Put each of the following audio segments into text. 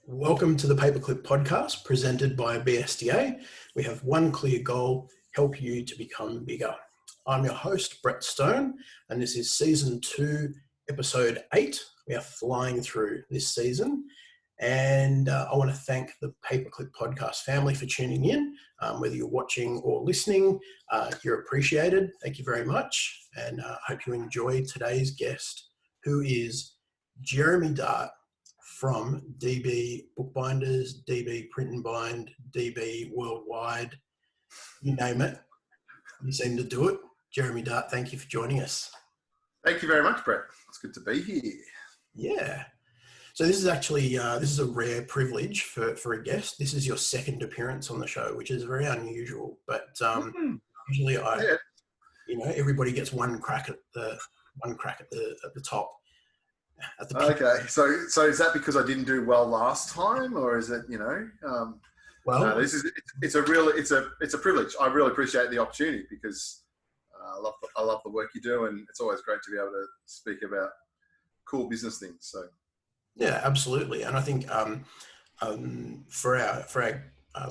Welcome to the Paperclip Podcast presented by BSDA. We have one clear goal: help you to become bigger. I'm your host, Brett Stone, and this is Season 2, Episode 8. We are flying through this season, and I want to thank the Paperclip Podcast family for tuning in. Whether you're watching or listening, you're appreciated. Thank you very much, and I hope you enjoy today's guest, who is Jeremy Dart from DB Bookbinders, DB Print and Bind, DB Worldwide, you name it. You seem to do it. Jeremy Dart, thank you for joining us. Thank you very much, Brett. It's good to be here. Yeah. So this is actually, this is a rare privilege for a guest. This is your second appearance on the show, which is very unusual. But usually everybody gets one crack at the top. Okay, so is that because I didn't do well last time, or is it Well, it's a privilege. I really appreciate the opportunity because I love the work you do, and it's always great to be able to speak about cool business things. So yeah, absolutely, and I think for our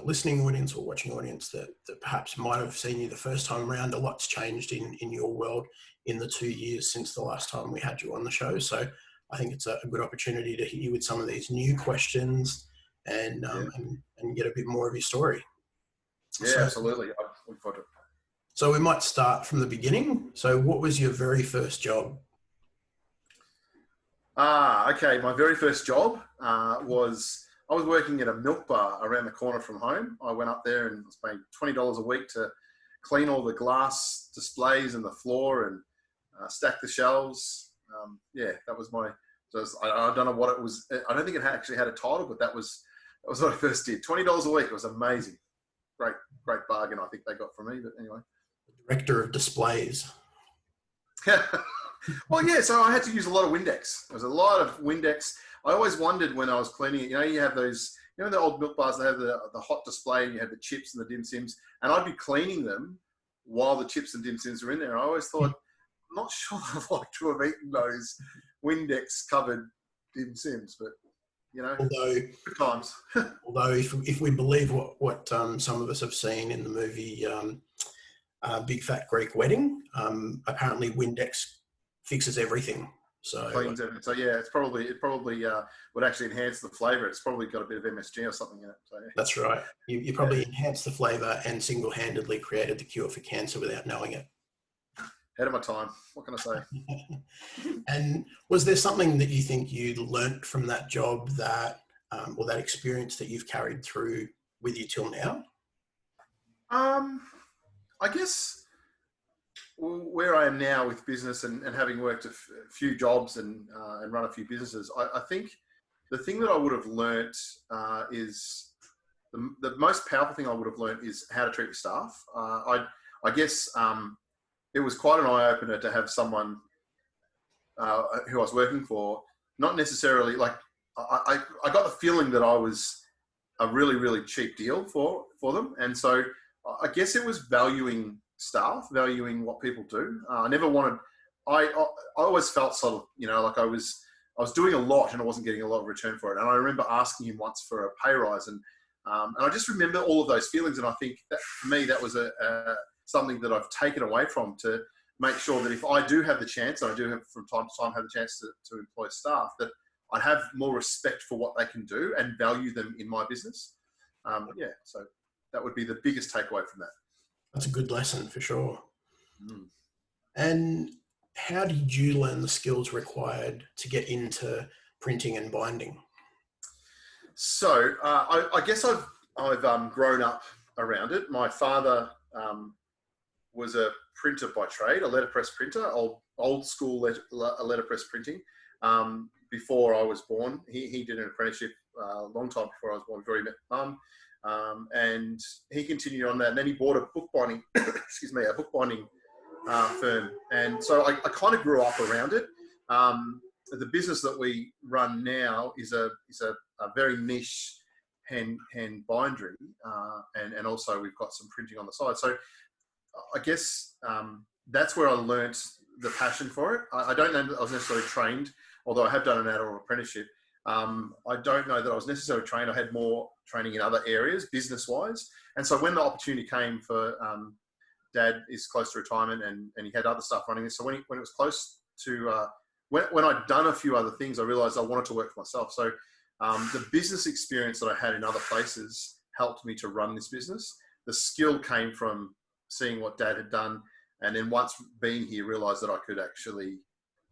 listening audience or watching audience that perhaps might have seen you the first time around, a lot's changed in your world in the 2 years since the last time we had you on the show. So I think it's a good opportunity to hit you with some of these new questions and get a bit more of your story. Yeah, absolutely. I look forward to it. So we might start from the beginning. So what was your very first job? Okay. My very first job was I was working at a milk bar around the corner from home. I went up there and was paying $20 a week to clean all the glass displays and the floor and stack the shelves. That was my. I don't know what it was. I don't think it actually had a title, but that was what I first did. $20 a week. It was amazing. Great bargain. I think they got from me. But anyway, Director of displays. Well, yeah. So I had to use a lot of Windex. There was a lot of Windex. I always wondered when I was cleaning it. You have those. The old milk bars. They have the hot display, and you have the chips and the dim sims. And I'd be cleaning them while the chips and dim sims were in there. I always thought, I'm not sure I'd like to have eaten those Windex covered dim sims, but good times. Although if we believe what some of us have seen in the movie Big Fat Greek Wedding, apparently Windex fixes everything. So cleans everything. So yeah, it probably would actually enhance the flavour. It's probably got a bit of MSG or something in it. So, yeah. That's right. You probably enhanced the flavour and single-handedly created the cure for cancer without knowing it. Ahead of my time. What can I say? And was there something that you think you learnt from that job that, or that experience that you've carried through with you till now? I guess where I am now with business and having worked a few jobs and run a few businesses, I think the thing that I would have learnt is the most powerful thing I would have learnt is how to treat your staff. I guess it was quite an eye-opener to have someone who I was working for, not necessarily like, I got the feeling that I was a really, really cheap deal for them. And so I guess it was valuing staff, valuing what people do. I always felt sort of, like I was doing a lot and I wasn't getting a lot of return for it. And I remember asking him once for a pay rise and I just remember all of those feelings. And I think that for me, that was something that I've taken away from to make sure that if I do have the chance, and I do have from time to time have the chance to employ staff, that I have more respect for what they can do and value them in my business. So that would be the biggest takeaway from that. That's a good lesson for sure. And how did you learn the skills required to get into printing and binding? So I guess I've grown up around it. My father was a printer by trade, a letterpress printer, old school letterpress printing. Before I was born, he did an apprenticeship a long time before I was born, before he met Mum, and he continued on that. And then he bought a bookbinding, bookbinding firm, and so I kind of grew up around it. The business that we run now is a very niche hand bindery, and also we've got some printing on the side. So I guess that's where I learnt the passion for it. I don't know that I was necessarily trained, although I have done an adult apprenticeship. I don't know that I was necessarily trained. I had more training in other areas, business-wise. And so when the opportunity came for Dad is close to retirement and he had other stuff running. So when it was close to, when I'd done a few other things, I realized I wanted to work for myself. So the business experience that I had in other places helped me to run this business. The skill came from seeing what Dad had done. And then once being here, realized that I could actually,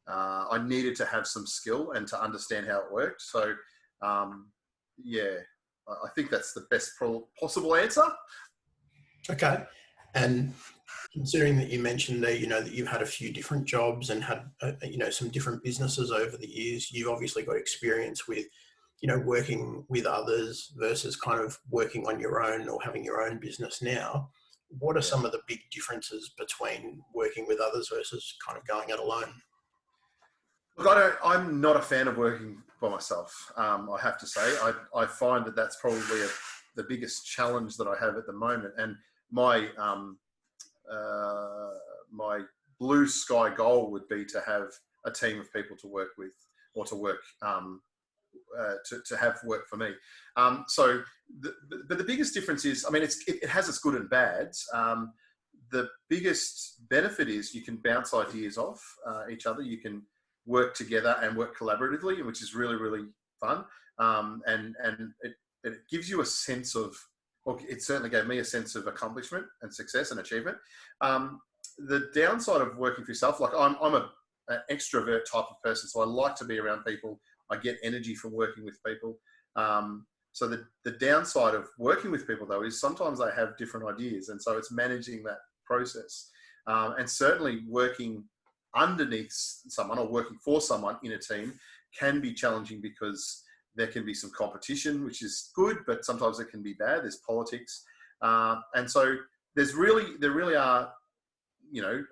I needed to have some skill and to understand how it worked. So yeah, I think that's the best possible answer. Okay. And considering that you mentioned there, that you've had a few different jobs and had, some different businesses over the years, you've obviously got experience with, working with others versus kind of working on your own or having your own business now. What are some of the big differences between working with others versus kind of going it alone? Look, I'm not a fan of working by myself. I have to say, I find that that's probably the biggest challenge that I have at the moment. And my my blue sky goal would be to have a team of people to work with, or to work to have work for me. But the biggest difference is, I mean, it has its good and bads. The biggest benefit is you can bounce ideas off each other. You can work together and work collaboratively, which is really, really fun. And it gives you a sense of, well, it certainly gave me a sense of accomplishment and success and achievement. The downside of working for yourself, like I'm an extrovert type of person, so I like to be around people. I get energy from working with people. So the downside of working with people, though, is sometimes they have different ideas. And so it's managing that process. And certainly working underneath someone or working for someone in a team can be challenging, because there can be some competition, which is good, but sometimes it can be bad. There's politics. And so there really are,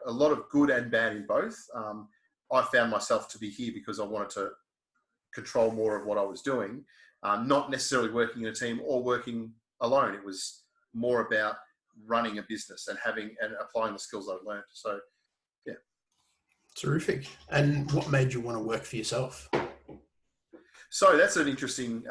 a lot of good and bad in both. I found myself to be here because I wanted to control more of what I was doing, not necessarily working in a team or working alone. It was more about running a business and applying the skills I've learned. So, yeah. Terrific. And what made you want to work for yourself? So that's an interesting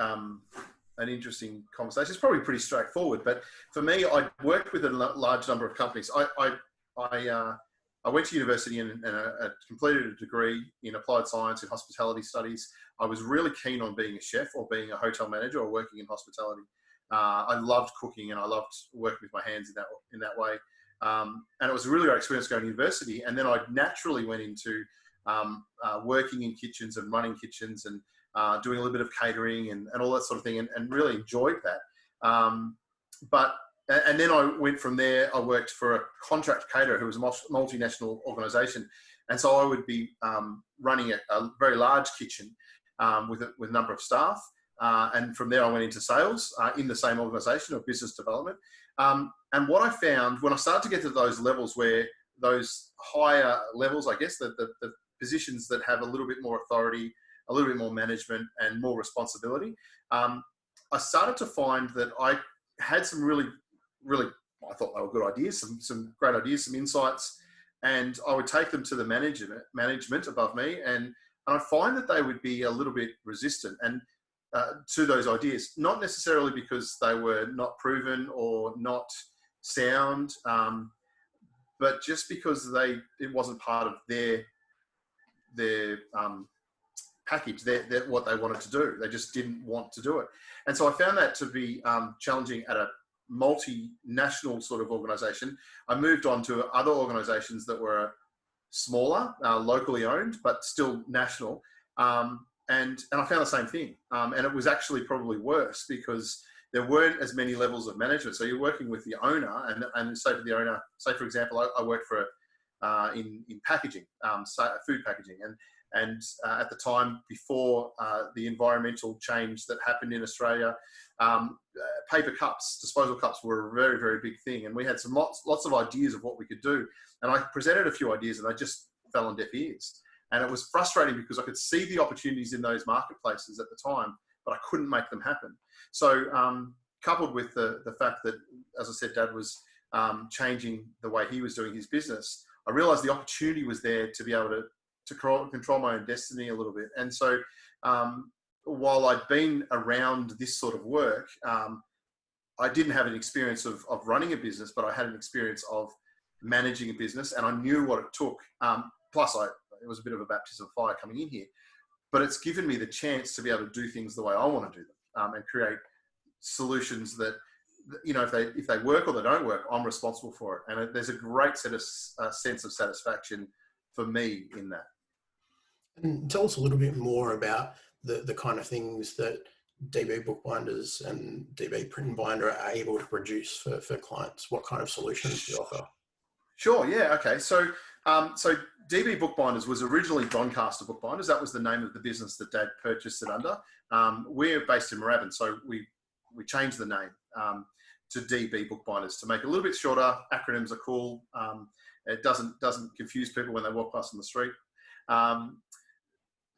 conversation. It's probably pretty straightforward, but for me, I worked with a large number of companies. I went to university and completed a degree in applied science and hospitality studies. I was really keen on being a chef or being a hotel manager or working in hospitality. I loved cooking and I loved working with my hands in that way. And it was a really great experience going to university. And then I naturally went into working in kitchens and running kitchens and doing a little bit of catering and all that sort of thing, and really enjoyed that. And then I went from there. I worked for a contract caterer who was a multinational organisation, and so I would be running a very large kitchen with a number of staff. And from there, I went into sales in the same organisation, or business development. And what I found when I started to get to those levels, where those higher levels, I guess, the positions that have a little bit more authority, a little bit more management and more responsibility, I started to find that I had some really, I thought they were good ideas, some great ideas, some insights, and I would take them to the management above me, and I find that they would be a little bit resistant and to those ideas, not necessarily because they were not proven or not sound, but just because it wasn't part of their package, what they wanted to do. They just didn't want to do it. And so I found that to be challenging at a multinational sort of organisation. I moved on to other organisations that were smaller, locally owned, but still national. And I found the same thing. And it was actually probably worse, because there weren't as many levels of management. So you're working with the owner, and say for the owner, say for example, I worked for in packaging, food packaging, and at the time before the environmental change that happened in Australia, paper cups, disposal cups, were a very, very big thing, and we had lots of ideas of what we could do. And I presented a few ideas, and they just fell on deaf ears. And it was frustrating because I could see the opportunities in those marketplaces at the time, but I couldn't make them happen. So coupled with the fact that, as I said, Dad was changing the way he was doing his business, I realized the opportunity was there to be able to control my own destiny a little bit. And so while I'd been around this sort of work, I didn't have an experience of running a business, but I had an experience of managing a business, and I knew what it took. Plus, it was a bit of a baptism of fire coming in here, but it's given me the chance to be able to do things the way I want to do them, and create solutions that, if they work or they don't work, I'm responsible for it. And there's a great sense of satisfaction for me in that. And tell us a little bit more about the kind of things that DB Bookbinders and DB Print and Binder are able to produce for clients. What kind of solutions do you offer? Sure, yeah, okay. So DB Bookbinders was originally Doncaster Bookbinders. That was the name of the business that Dad purchased it under. We're based in Moorabbin, so we changed the name to DB Bookbinders to make it a little bit shorter. Acronyms are cool. It doesn't confuse people when they walk past on the street.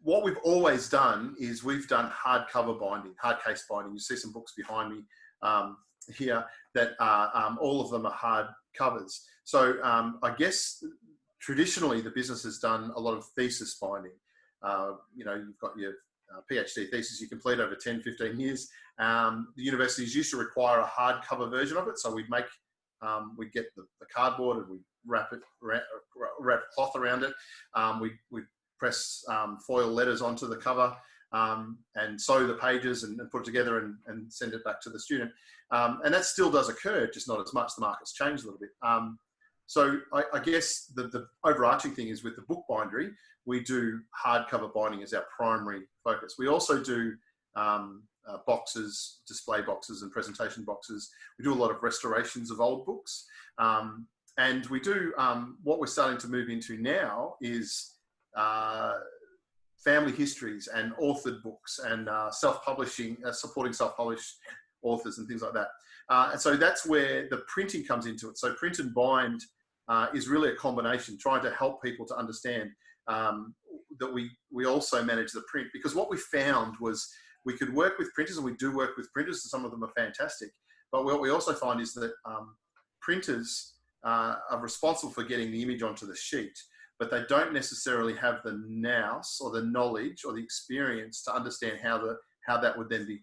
What we've always done is we've done hardcover binding, hard case binding. You see some books behind me here that are, all of them are hard covers. So I guess traditionally the business has done a lot of thesis binding. You've got your PhD thesis you complete over 10, 15 years. The universities used to require a hardcover version of it. So we'd get the cardboard and we'd wrap cloth around it. We'd press foil letters onto the cover and sew the pages and put it together and send it back to the student. And that still does occur, just not as much. The market's changed a little bit. So I guess the overarching thing is with the book bindery, we do hardcover binding as our primary focus. We also do boxes, display boxes and presentation boxes. We do a lot of restorations of old books. And we do, what we're starting to move into now is family histories and authored books and self-publishing, supporting self-published authors and things like that. And so that's where the printing comes into it. So print and bind is really a combination, trying to help people to understand that we also manage the print. Because what we found was we could work with printers, and we do work with printers, and some of them are fantastic. But what we also find is that printers are responsible for getting the image onto the sheet, but they don't necessarily have the nous or the knowledge or the experience to understand how that would then be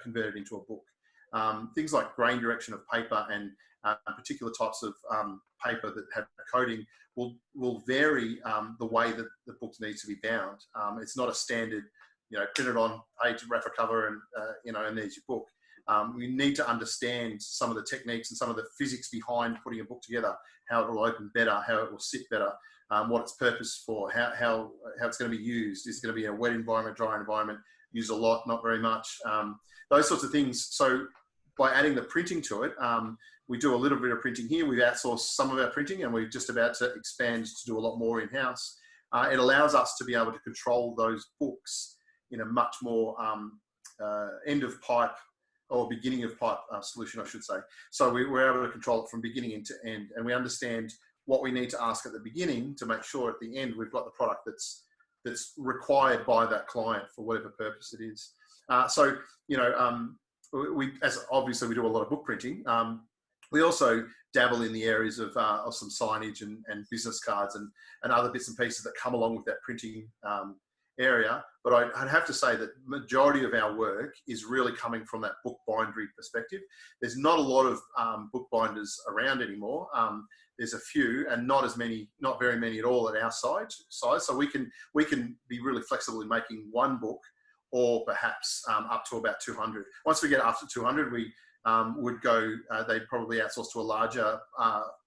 converted into a book. Things like grain direction of paper and particular types of paper that have coating will vary the way that the book needs to be bound. It's not a standard, print it on page, wrap a cover, and and there's your book. We need to understand some of the techniques and some of the physics behind putting a book together, how it will open better, how it will sit better, what its purpose for, how it's going to be used. Is it going to be a wet environment, dry environment, used a lot, not very much, those sorts of things. So by adding the printing to it, we do a little bit of printing here. We've outsourced some of our printing, and we're just about to expand to do a lot more in-house. It allows us to be able to control those books in a much more end of pipe or beginning of pipe solution, I should say. So we're able to control it from beginning to end, and we understand what we need to ask at the beginning to make sure at the end we've got the product that's required by that client for whatever purpose it is. As obviously we do a lot of book printing. We also dabble in the areas of some signage and business cards and other bits and pieces that come along with that printing area. But I'd have to say that majority of our work is really coming from that book bindery perspective. There's not a lot of book binders around anymore. There's a few, and not very many at all at our size. So we can be really flexible in making one book, or perhaps up to about 200. Once we get up to 200, we would go, they'd probably outsource to a larger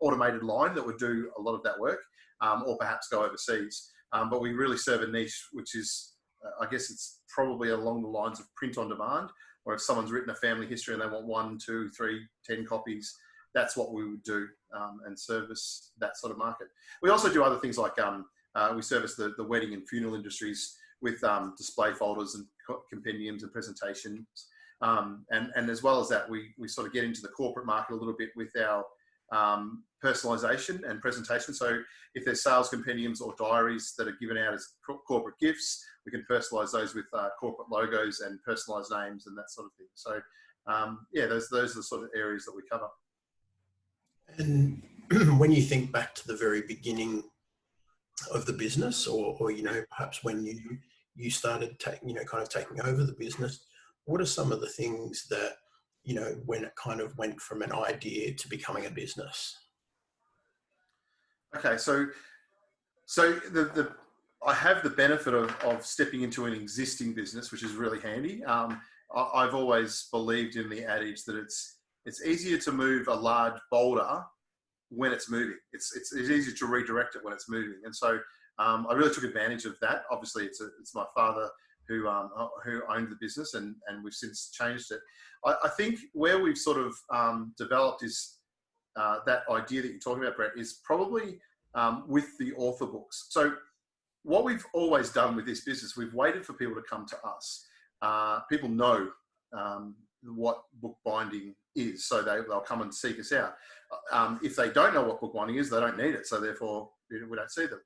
automated line that would do a lot of that work, or perhaps go overseas. But we really serve a niche, which is, I guess it's probably along the lines of print on demand, or if someone's written a family history and they want 1, 2, 3, 10 copies, that's what we would do and service that sort of market. We also do other things like we service the wedding and funeral industries with display folders and compendiums and presentations. And as well as that, we sort of get into the corporate market a little bit with our personalization and presentation. So if there's sales compendiums or diaries that are given out as corporate gifts, we can personalize those with corporate logos and personalized names and that sort of thing. So those are the sort of areas that we cover. And when you think back to the very beginning of the business, or perhaps when you you started taking over the business. What are some of the things that, when it kind of went from an idea to becoming a business? Okay, so I have the benefit of stepping into an existing business, which is really handy. I've always believed in the adage that it's easier to move a large boulder when it's moving. It's easier to redirect it when it's moving, and so I really took advantage of that. Obviously, it's my father who owned the business, and we've since changed it. I think where we've sort of developed is that idea that you're talking about, Brett, is probably with the author books. So what we've always done with this business, we've waited for people to come to us. People know what bookbinding is, so they'll come and seek us out. If they don't know what bookbinding is, they don't need it, so therefore we don't see them.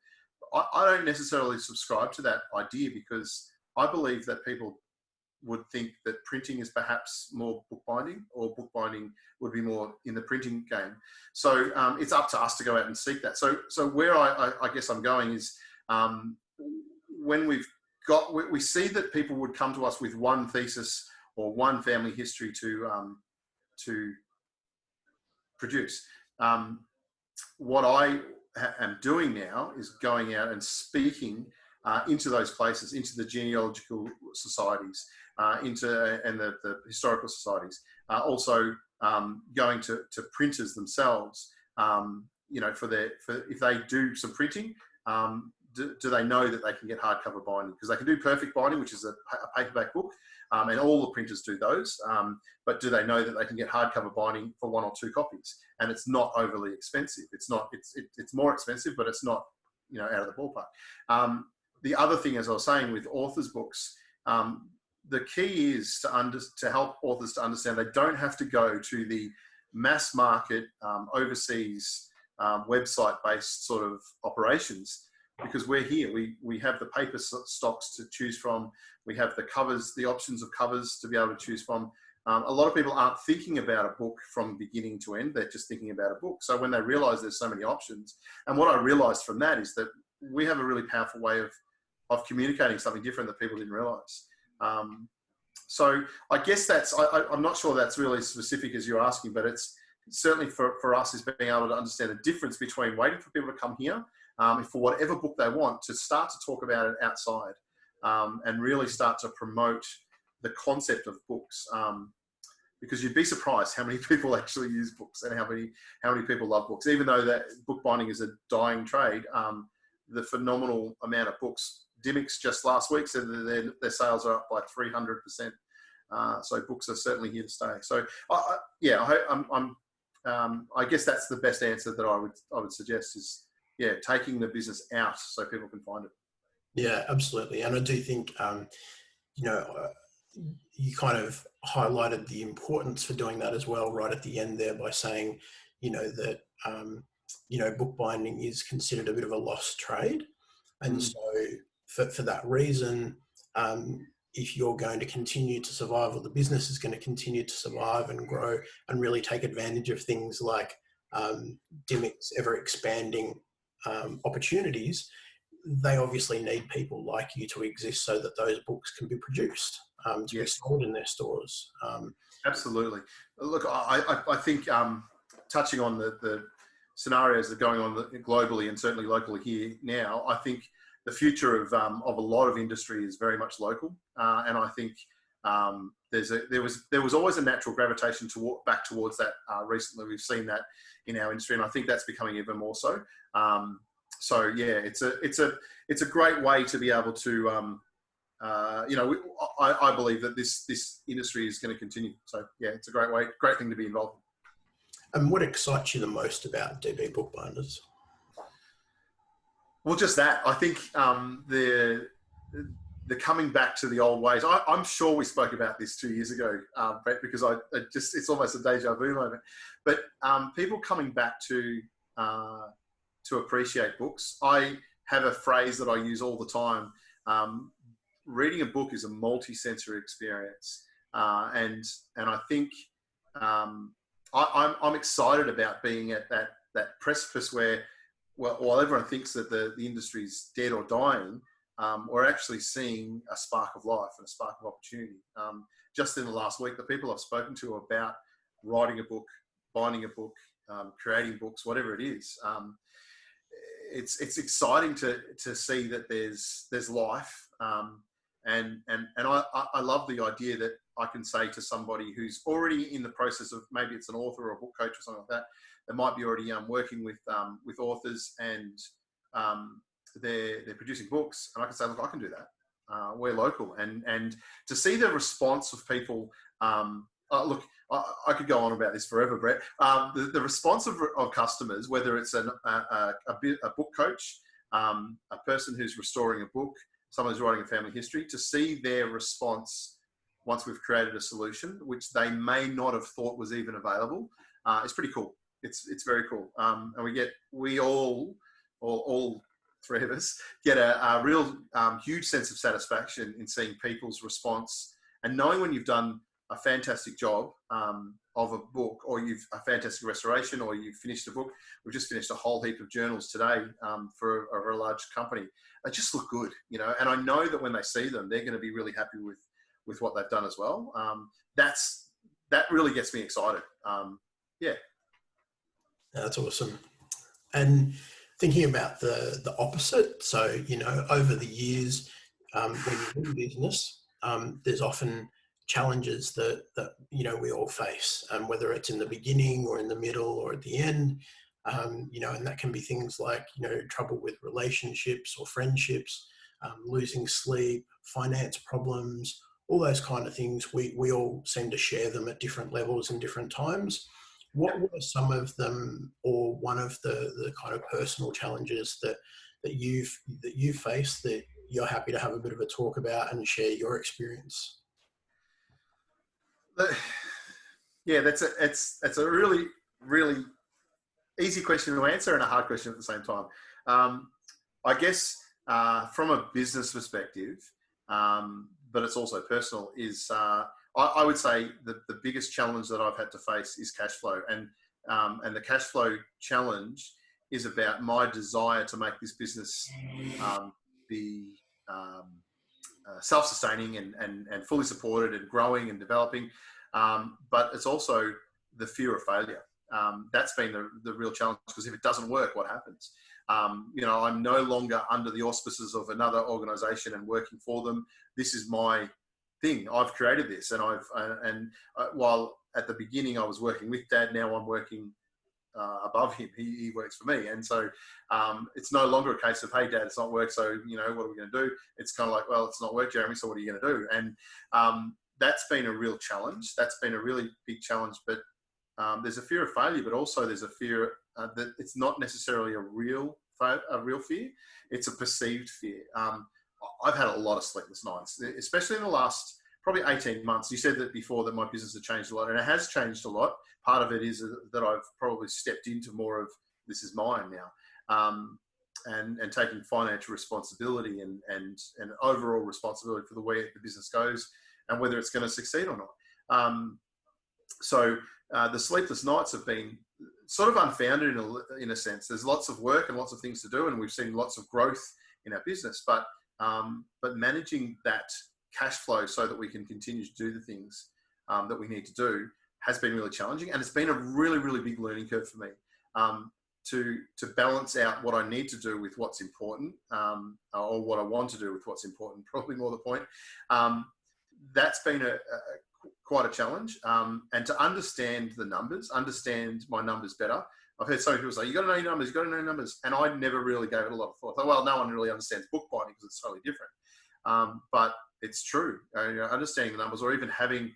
I don't necessarily subscribe to that idea, because I believe that people would think that printing is perhaps more bookbinding, or bookbinding would be more in the printing game. So it's up to us to go out and seek that. So where I guess I'm going is when we see that people would come to us with one thesis or one family history to produce. What I am doing now is going out and speaking into those places, into the genealogical societies, and the historical societies. Also going to printers themselves. If they do some printing, do they know that they can get hardcover binding? Because they can do perfect binding, which is a paperback book, and all the printers do those. But do they know that they can get hardcover binding for 1 or 2 copies? And it's not overly expensive. It's more expensive, but it's not out of the ballpark. The other thing, as I was saying, with authors' books, the key is to help authors to understand they don't have to go to the mass market, overseas, website-based sort of operations, because we're here. We have the paper stocks to choose from. We have the covers, the options of covers to be able to choose from. A lot of people aren't thinking about a book from beginning to end. They're just thinking about a book. So when they realize there's so many options, and what I realized from that is that we have a really powerful way of communicating something different that people didn't realize. So I guess I'm not sure that's really specific as you're asking, but it's certainly for us is being able to understand the difference between waiting for people to come here for whatever book they want, to start to talk about it outside, and really start to promote the concept of books. Because you'd be surprised how many people actually use books and how many people love books. Even though that bookbinding is a dying trade, the phenomenal amount of books. Dymocks just last week said that their sales are up by 300%. So books are certainly here to stay. So I guess that's the best answer that I would suggest is taking the business out so people can find it. Yeah, absolutely. And I do think you kind of highlighted the importance for doing that as well right at the end there by saying that bookbinding is considered a bit of a lost trade, and so for that reason, if you're going to continue to survive, or the business is going to continue to survive and grow and really take advantage of things like Dymocks ever expanding opportunities, they obviously need people like you to exist so that those books can be produced, to be sold in their stores. Absolutely. Look, I think touching on the scenarios that are going on globally and certainly locally here now, I think the future of a lot of industry is very much local, and I think there was always a natural gravitation back towards that. Recently, we've seen that in our industry, and I think that's becoming even more so. So yeah, it's a great way to be able to I believe that this industry is going to continue. So yeah, it's a great thing to be involved in. And what excites you the most about DB Bookbinders? Well, just that. I think the coming back to the old ways. I'm sure we spoke about this 2 years ago, Brett, because it's almost a deja vu moment. But people coming back to appreciate books. I have a phrase that I use all the time. Reading a book is a multi-sensory experience, and I think I'm excited about being at that precipice where, while everyone thinks that the industry is dead or dying, we're actually seeing a spark of life and a spark of opportunity. Just in the last week, the people I've spoken to about writing a book, binding a book, creating books, whatever it is, it's exciting to see that there's life. And I love the idea that I can say to somebody who's already in the process of, maybe it's an author or a book coach or something like that, that might be already working with authors, and they're producing books, and I can say, look, I can do that. We're local, and to see the response of people. Look, I could go on about this forever, Brett. The response of customers, whether it's a book coach, a person who's restoring a book, someone who's writing a family history, to see their response once we've created a solution, which they may not have thought was even available, it's pretty cool. It's very cool. And we all three of us get a real huge sense of satisfaction in seeing people's response, and knowing when you've done a fantastic job of a book, or you've a fantastic restoration, or you've finished a book. We've just finished a whole heap of journals today for a large company. They just look good, and I know that when they see them, they're going to be really happy with what they've done as well. That really gets me excited. Yeah. That's awesome. And thinking about the opposite, so, over the years, when you're in business, there's often challenges that we all face, whether it's in the beginning or in the middle or at the end, and that can be things like, trouble with relationships or friendships, losing sleep, finance problems, all those kind of things. We all seem to share them at different levels and different times. What were some of them, or one of the kind of personal challenges that you faced that you're happy to have a bit of a talk about and share your experience? Yeah, that's a really, really easy question to answer and a hard question at the same time. I guess from a business perspective, but it's also personal, is I would say that the biggest challenge that I've had to face is cash flow. And the cash flow challenge is about my desire to make this business be self-sustaining and fully supported and growing and developing. But it's also the fear of failure. That's been the real challenge, because if it doesn't work, what happens? I'm no longer under the auspices of another organization and working for them. This is my thing. I've created this, and while at the beginning I was working with Dad, now I'm working above him. He works for me, and so it's no longer a case of, hey Dad, it's not work, so what are we going to do? It's kind of like, well, it's not work, Jeremy, so what are you going to do? And that's been a real challenge. That's been a really big challenge. But there's a fear of failure, but also there's a fear that it's not necessarily a real fear. It's a perceived fear. I've had a lot of sleepless nights, especially in the last probably 18 months. You said that before, that my business had changed a lot, and it has changed a lot. Part of it is that I've probably stepped into more of, this is mine now, and taking financial responsibility and overall responsibility for the way the business goes and whether it's going to succeed or not. So the sleepless nights have been sort of unfounded in a sense. There's lots of work and lots of things to do, and we've seen lots of growth in our business, but managing that cash flow so that we can continue to do the things that we need to do has been really challenging, and it's been a really, really big learning curve for me to balance out what I need to do with what's important, or what I want to do with what's important. Probably more the point. That's been quite a challenge, and to understand the numbers, understand my numbers better. I've heard some people say, you got to know your numbers, you got to know your numbers. And I never really gave it a lot of thought. I thought, well, no one really understands bookbinding because it's totally different. But it's true. Understanding the numbers, or even having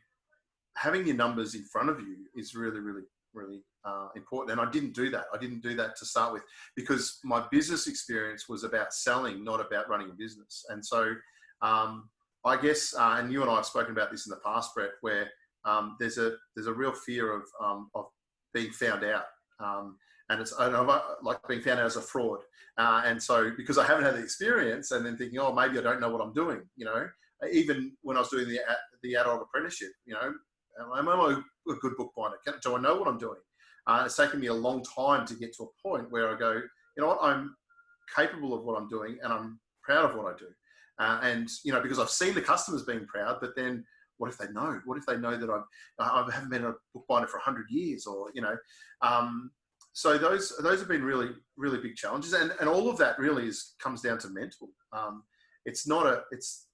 your numbers in front of you, is really, really, really important. And I didn't do that. I didn't do that to start with, because my business experience was about selling, not about running a business. And so I guess, and you and I have spoken about this in the past, Brett, where there's a real fear of being found out. And I like being found out as a fraud. And so, because I haven't had the experience, and then thinking, oh, maybe I don't know what I'm doing, even when I was doing the adult apprenticeship, am I a good bookbinder? Do I know what I'm doing? It's taken me a long time to get to a point where I go, you know what, I'm capable of what I'm doing, and I'm proud of what I do. And, you know, because I've seen the customers being proud, but then what if they know? What if they know that I haven't been a bookbinder for 100 years or, you know, so those have been really, really big challenges. And all of that really comes down to mental. It's,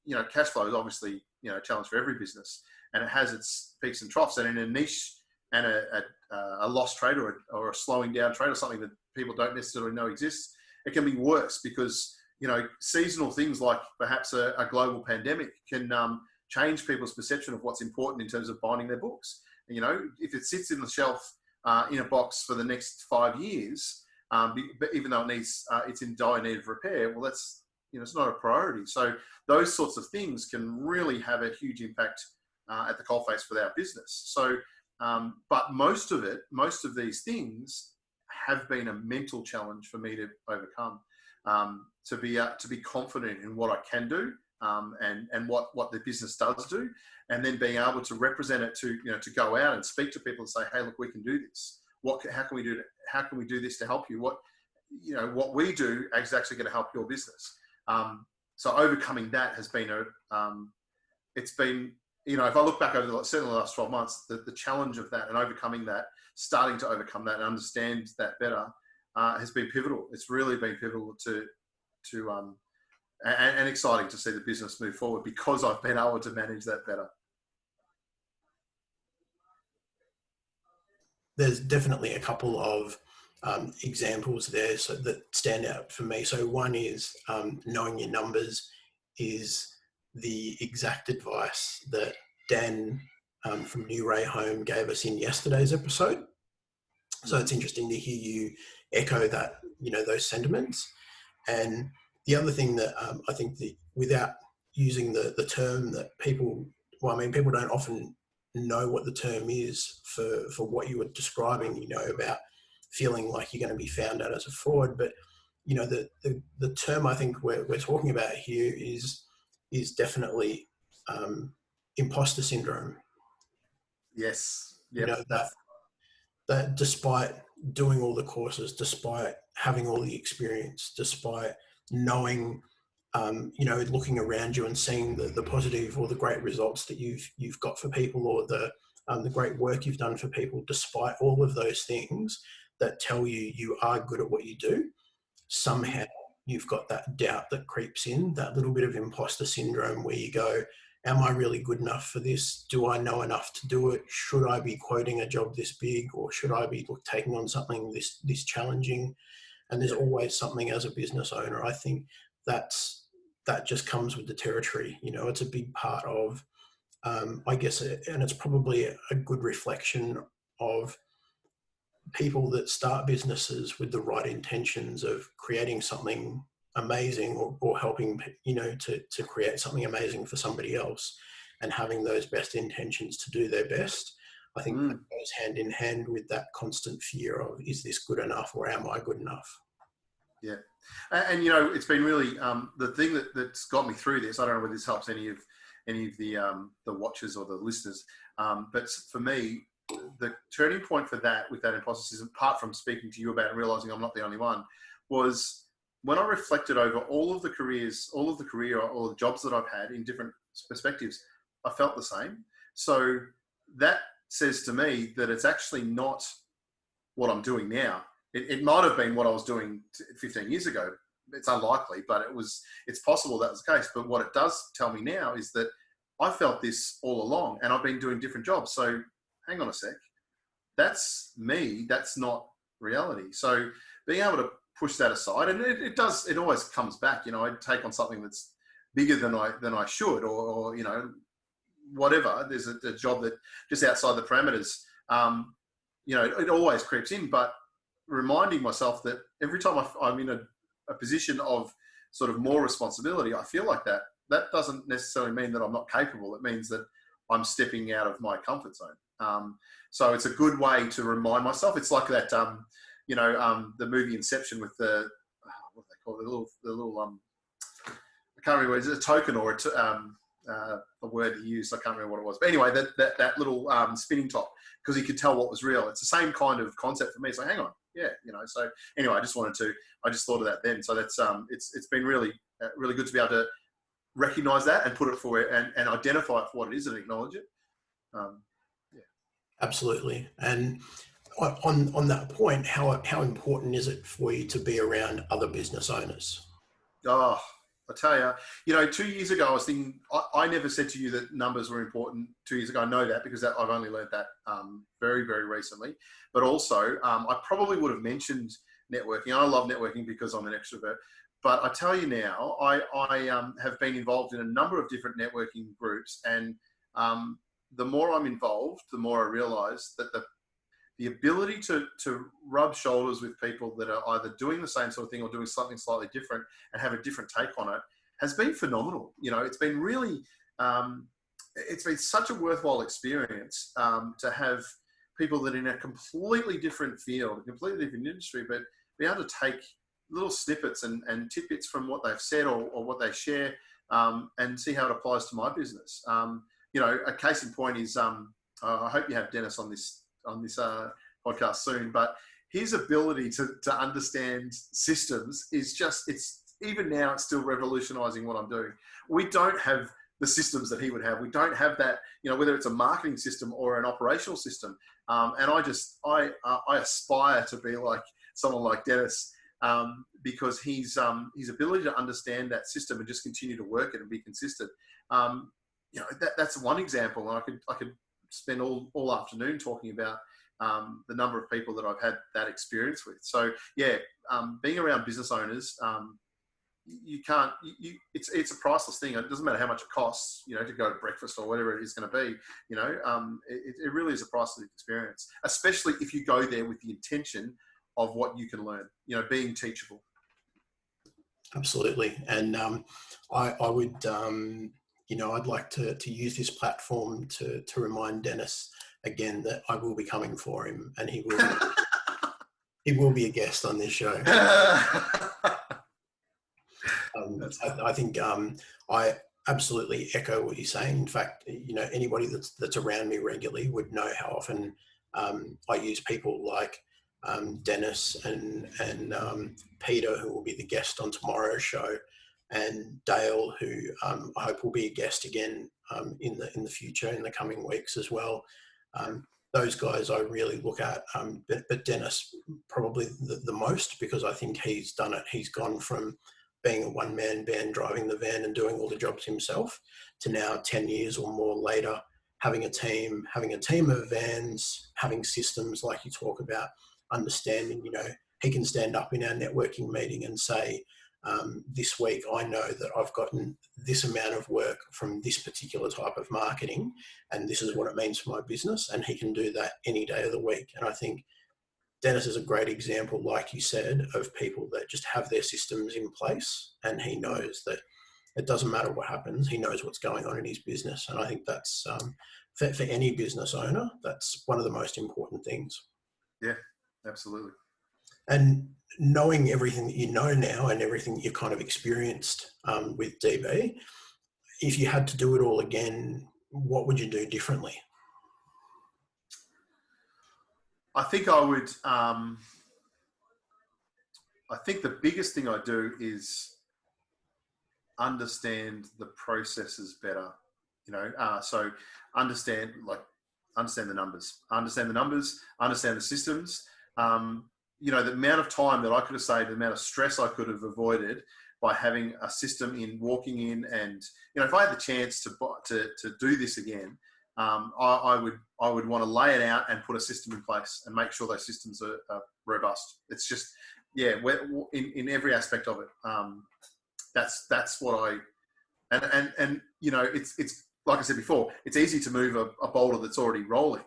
you know, cash flow is obviously, you know, a challenge for every business, and it has its peaks and troughs. And in a niche and a lost trade or a slowing down trade or something that people don't necessarily know exists, it can be worse because, you know, seasonal things like perhaps a global pandemic can change people's perception of what's important in terms of binding their books. And, you know, if it sits in the shelf in a box for the next 5 years, but even though it's in dire need of repair, well, that's, you know, it's not a priority. So those sorts of things can really have a huge impact at the coalface for our business. So, but most of these things have been a mental challenge for me to overcome. To be confident in what I can do, and what the business does do, and then being able to represent it to go out and speak to people and say, hey, look, we can do this. How can we do it? How can we do this to help you? What we do is actually going to help your business. So overcoming that has been it's been, you know, if I look back over certainly the last 12 months, the challenge of that and overcoming that, starting to overcome that and understand that better, has been pivotal. It's really been pivotal and exciting to see the business move forward because I've been able to manage that better. There's definitely a couple of examples there that stand out for me. So one is knowing your numbers is the exact advice that Dan from New Ray Home gave us in yesterday's episode. So it's interesting to hear you echo that, you know, those sentiments. And the other thing that I think that without using the term that people don't often know what the term is for what you were describing, you know, about feeling like you're going to be found out as a fraud. But, you know, the term I think we're talking about here is definitely imposter syndrome. Yes. Yep. You know, that despite doing all the courses, despite having all the experience, despite knowing, you know, looking around you and seeing the positive or the great results that you've got for people, or the great work you've done for people, despite all of those things that tell you are good at what you do, somehow you've got that doubt that creeps in, that little bit of imposter syndrome where you go, am I really good enough for this? Do I know enough to do it? Should I be quoting a job this big, or should I be taking on something this challenging? And there's always something as a business owner. I think that just comes with the territory. You know, it's a big part of, I guess, and it's probably a good reflection of people that start businesses with the right intentions of creating something amazing or helping, you know, to create something amazing for somebody else, and having those best intentions to do their best. I think that goes hand in hand with that constant fear of, is this good enough, or am I good enough? Yeah. And you know, it's been really, the thing that's got me through this, I don't know whether this helps any of the watchers or the listeners, but for me, the turning point for that, with that imposter syndrome, apart from speaking to you about it and realizing I'm not the only one, was when I reflected over all of the career or the jobs that I've had in different perspectives, I felt the same. So that says to me that it's actually not what I'm doing now. It might have been what I was doing 15 years ago. It's unlikely, but it's possible that was the case. But what it does tell me now is that I felt this all along, and I've been doing different jobs. So hang on a sec. That's me. That's not reality. So being able to push that aside, and it always comes back. You know, I take on something that's bigger than I should, or you know, whatever. There's a job that just outside the parameters. You know, it always creeps in, but reminding myself that every time I'm in a position of sort of more responsibility, I feel like that doesn't necessarily mean that I'm not capable. It means that I'm stepping out of my comfort zone. So it's a good way to remind myself. It's like that, you know, the movie Inception with what do they call it? The little I can't remember. Is it a token or a word he used? I can't remember what it was. But anyway, that little spinning top, because he could tell what was real. It's the same kind of concept for me. So hang on. Yeah, you know. So anyway, I just thought of that then. So that's it's been really really good to be able to recognize that and put it for it and identify it for what it is and acknowledge it. Yeah. Absolutely. And on that point, how important is it for you to be around other business owners? Oh, I tell you, 2 years ago, I was thinking, I never said to you that numbers were important 2 years ago. I know that because I've only learned that very, very recently. But also, I probably would have mentioned networking. I love networking because I'm an extrovert. But I tell you now, I have been involved in a number of different networking groups. And the more I'm involved, the more I realise that the ability to rub shoulders with people that are either doing the same sort of thing or doing something slightly different and have a different take on it has been phenomenal. It's been really, it's been such a worthwhile experience to have people that are in a completely different field, a completely different industry, but be able to take little snippets and tidbits from what they've said or what they share and see how it applies to my business. A case in point is, I hope you have Dennis on this podcast soon, but his ability to understand systems is even now it's still revolutionizing what I'm doing. We don't have the systems that he would have. We don't have that, whether it's a marketing system or an operational system. And I aspire to be like someone like Dennis because his ability to understand that system and just continue to work it and be consistent. That's one example. And I could spend all afternoon talking about the number of people that I've had that experience with. So yeah, being around business owners, it's a priceless thing. It doesn't matter how much it costs, to go to breakfast or whatever it is going to be, it really is a priceless experience, especially if you go there with the intention of what you can learn, being teachable. Absolutely. And I would, I'd like to use this platform to remind Dennis again that I will be coming for him and he will be a guest on this show. I think I absolutely echo what you're saying. In fact, anybody that's around me regularly would know how often I use people like Dennis and Peter, who will be the guest on tomorrow's show, and Dale, who I hope will be a guest again in the future, in the coming weeks as well. Those guys I really look at, but Dennis probably the most, because I think he's done it. He's gone from being a one-man band, driving the van and doing all the jobs himself, to now 10 years or more later, having a team of vans, having systems like you talk about, understanding, he can stand up in our networking meeting and say, this week I know that I've gotten this amount of work from this particular type of marketing and this is what it means for my business, and he can do that any day of the week. And I think Dennis is a great example, like you said, of people that just have their systems in place, and he knows that it doesn't matter what happens, he knows what's going on in his business. And I think that's, for any business owner, that's one of the most important things. Yeah, absolutely. And knowing everything that you know now and everything that you've kind of experienced with DB, if you had to do it all again, what would you do differently? I think I would, I think the biggest thing I do is understand the processes better, so understand the numbers, understand the systems, the amount of time that I could have saved, the amount of stress I could have avoided by having a system in walking in. And, if I had the chance to do this again, I would want to lay it out and put a system in place and make sure those systems are robust. It's just, in every aspect of it. That's what it's like I said before, it's easy to move a boulder that's already rolling.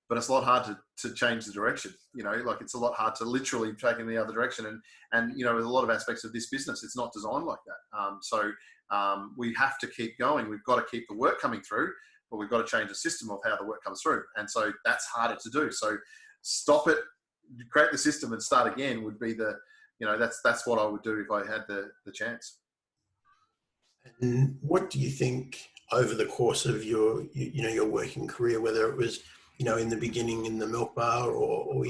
But it's a lot hard to change the direction, it's a lot hard to literally take in the other direction. And with a lot of aspects of this business, it's not designed like that. So we have to keep going. We've got to keep the work coming through, but we've got to change the system of how the work comes through. And so that's harder to do. So stop it, create the system and start again would be that's what I would do if I had the chance. And what do you think over the course of your working career, whether it was, in the beginning in the milk bar or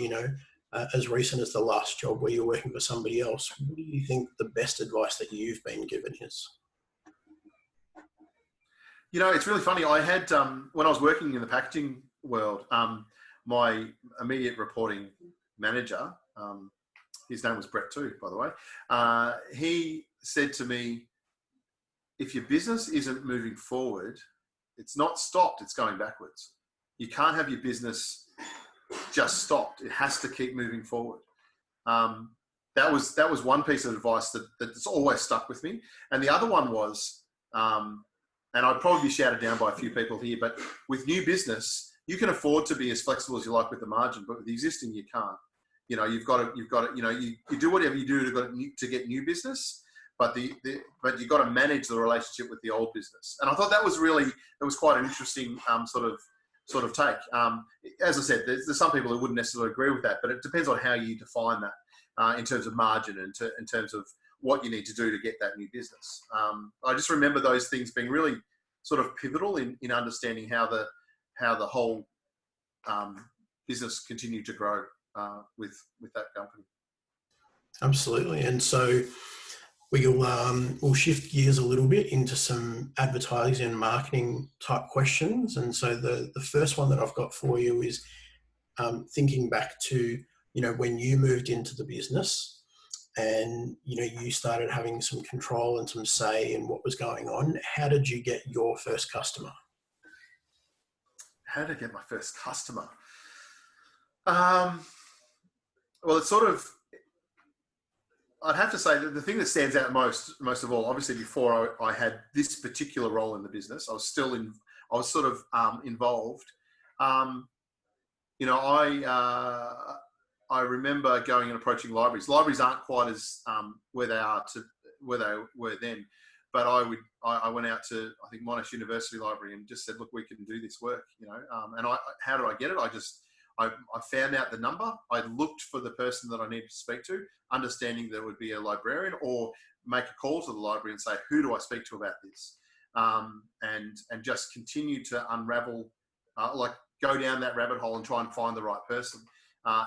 as recent as the last job where you're working for somebody else, what do you think the best advice that you've been given is? It's really funny. I had, when I was working in the packaging world, my immediate reporting manager, his name was Brett too, by the way, he said to me, if your business isn't moving forward, it's not stopped, it's going backwards. You can't have your business just stopped. It has to keep moving forward. That was one piece of advice that's always stuck with me. And the other one was, and I'd probably be shouted down by a few people here, but with new business, you can afford to be as flexible as you like with the margin, but with the existing, you can't. You've got to, you do whatever you do to get new business, but you've got to manage the relationship with the old business. And I thought that was quite an interesting sort of take. As I said, there's some people who wouldn't necessarily agree with that, but it depends on how you define that in terms of margin and in terms of what you need to do to get that new business. I just remember those things being really sort of pivotal in understanding how the whole business continued to grow with that company. Absolutely. And so we'll shift gears a little bit into some advertising and marketing type questions. And so the first one that I've got for you is thinking back to, when you moved into the business and, you started having some control and some say in what was going on. How did you get your first customer? How did I get my first customer? Well, it's sort of, I'd have to say that the thing that stands out most of all, obviously before I had this particular role in the business, I was sort of involved. I remember going and approaching libraries. Libraries aren't quite as where they were then, but I went out to, I think, Monash University Library and just said, look, we can do this work, and how did I get it? I found out the number. I looked for the person that I needed to speak to, understanding that it would be a librarian, or make a call to the library and say, who do I speak to about this? And just continue to unravel, go down that rabbit hole and try and find the right person.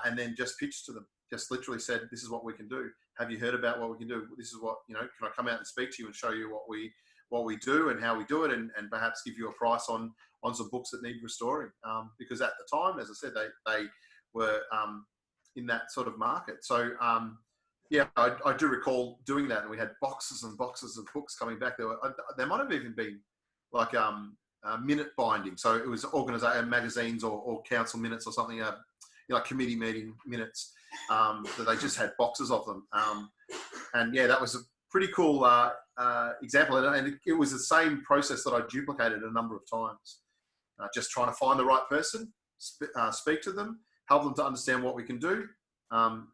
And then just pitch to them, just literally said, this is what we can do. Have you heard about what we can do? This is what, can I come out and speak to you and show you what we do and how we do it, and perhaps give you a price on some books that need restoring. Because at the time, as I said, they were in that sort of market. So, I do recall doing that, and we had boxes and boxes of books coming back. There might have even been like minute binding. So it was organisation magazines or council minutes or something, committee meeting minutes, that they just had boxes of them. And that was a pretty cool example. And it was the same process that I duplicated a number of times. Just trying to find the right person, speak to them, help them to understand what we can do,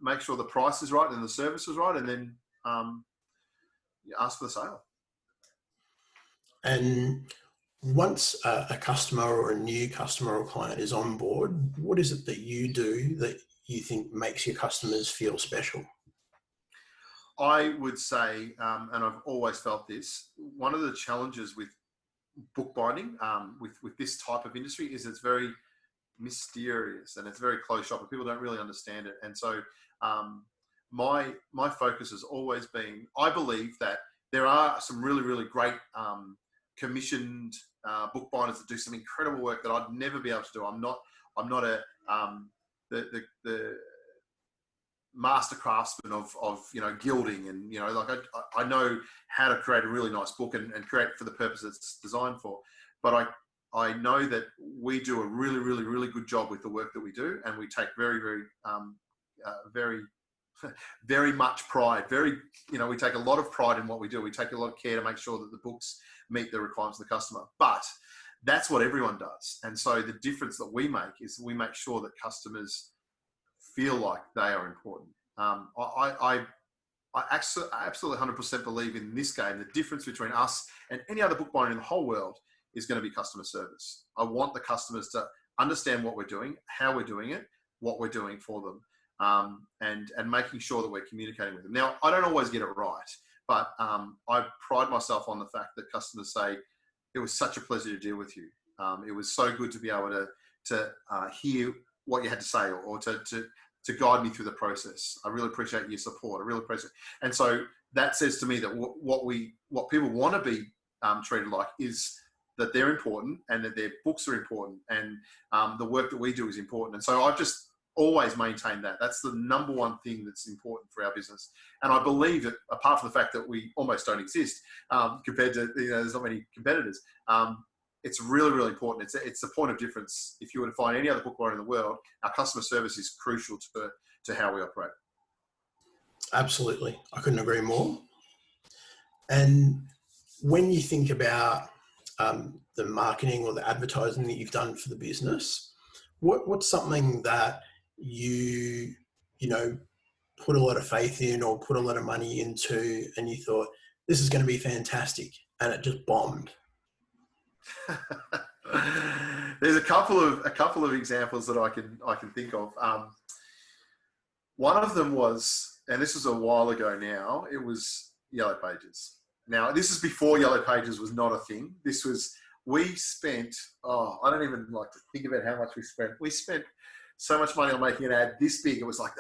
make sure the price is right and the service is right, and then ask for the sale. And once a customer or a new customer or client is on board, what is it that you do that you think makes your customers feel special? I would say, and I've always felt this, one of the challenges with bookbinding, with this type of industry, is it's very mysterious and it's very closed shop and people don't really understand it. And so my focus has always been, I believe that there are some really, really great commissioned bookbinders that do some incredible work that I'd never be able to do. I'm not the master craftsman of gilding, and I know how to create a really nice book and create it for the purpose it's designed for. But I know that we do a really, really, really good job with the work that we do, and we take very, very, very, very much pride. We take a lot of pride in what we do. We take a lot of care to make sure that the books meet the requirements of the customer. But that's what everyone does. And so the difference that we make is we make sure that customers feel like they are important. I absolutely 100% believe in this game. The difference between us and any other bookbinder in the whole world is going to be customer service. I want the customers to understand what we're doing, how we're doing it, what we're doing for them, and making sure that we're communicating with them. Now, I don't always get it right, but I pride myself on the fact that customers say, it was such a pleasure to deal with you. It was so good to be able to hear what you had to say, or to guide me through the process. I really appreciate your support. I really appreciate it. And so that says to me that what people want to be treated like is that they're important and that their books are important, and the work that we do is important. And so I've just always maintained that. That's the number one thing that's important for our business. And I believe that, apart from the fact that we almost don't exist compared to, there's not many competitors, it's really, really important. It's the point of difference. If you were to find any other bookbinder in the world, our customer service is crucial to how we operate. Absolutely. I couldn't agree more. And when you think about the marketing or the advertising that you've done for the business, what's something that you put a lot of faith in or put a lot of money into and you thought, this is going to be fantastic, and it just bombed? There's a couple of examples that I can think of. One of them was, and this was a while ago now, it was Yellow Pages. Now, this is before Yellow Pages was not a thing. We spent, I don't even like to think about how much we spent. We spent so much money on making an ad this big. It was like,